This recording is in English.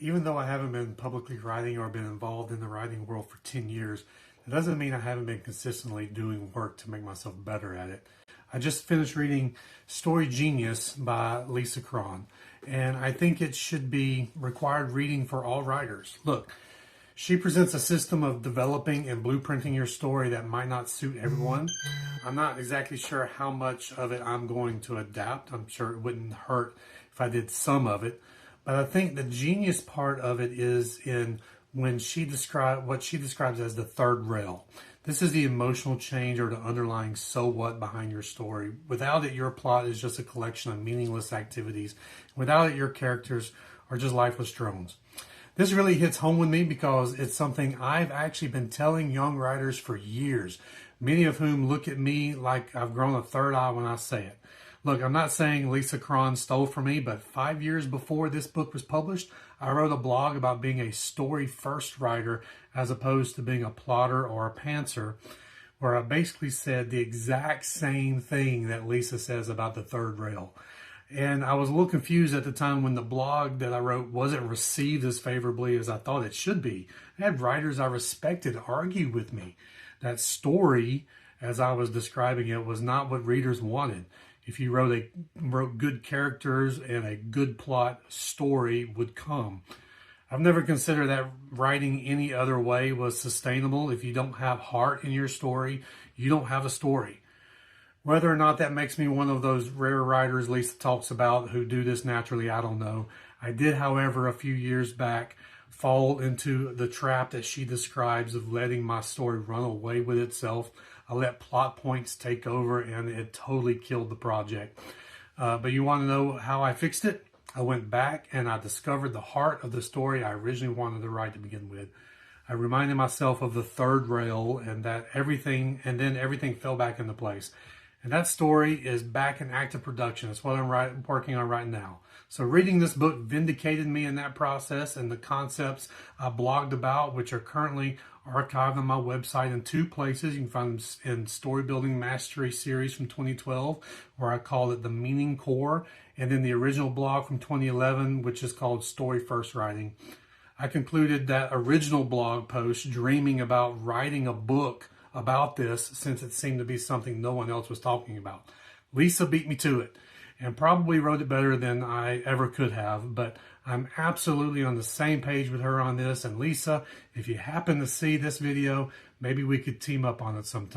Even though I haven't been publicly writing or been involved in the writing world for 10 years, it doesn't mean I haven't been consistently doing work to make myself better at it. I just finished reading Story Genius by Lisa Cron, and I think it should be required reading for all writers. Look, she presents a system of developing and blueprinting your story that might not suit everyone. I'm not exactly sure how much of it I'm going to adapt. I'm sure it wouldn't hurt if I did some of it. But I think the genius part of it is in when she describes what she describes as the third rail. This is the emotional change or the underlying so what behind your story. Without it, your plot is just a collection of meaningless activities. Without it, your characters are just lifeless drones. This really hits home with me because it's something I've actually been telling young writers for years, many of whom look at me like I've grown a third eye when I say it. Look, I'm not saying Lisa Cron stole from me, but 5 years before this book was published, I wrote a blog about being a story-first writer as opposed to being a plotter or a pantser, where I basically said the exact same thing that Lisa says about the third rail. And I was a little confused at the time when the blog that I wrote wasn't received as favorably as I thought it should be. I had writers I respected argue with me that story, as I was describing it, was not what readers wanted. If you wrote good characters and a good plot, story would come. I've never considered that writing any other way was sustainable. If you don't have heart in your story, you don't have a story. Whether or not that makes me one of those rare writers Lisa talks about who do this naturally, I don't know. I did, however, a few years back fall into the trap that she describes of letting my story run away with itself. I let plot points take over and it totally killed the project. But you want to know how I fixed it? I went back and I discovered the heart of the story I originally wanted to write to begin with. I reminded myself of the third rail and then everything fell back into place. And that story is back in active production. That's what I'm working on right now. So reading this book vindicated me in that process, and the concepts I blogged about, which are currently archived on my website in two places. You can find them in Story Building Mastery series from 2012, where I call it the Meaning Core, and then the original blog from 2011, which is called Story First Writing. I concluded that original blog post dreaming about writing a book about this, since it seemed to be something no one else was talking about. Lisa beat me to it and probably wrote it better than I ever could have, but I'm absolutely on the same page with her on this. And Lisa, if you happen to see this video, maybe we could team up on it sometime.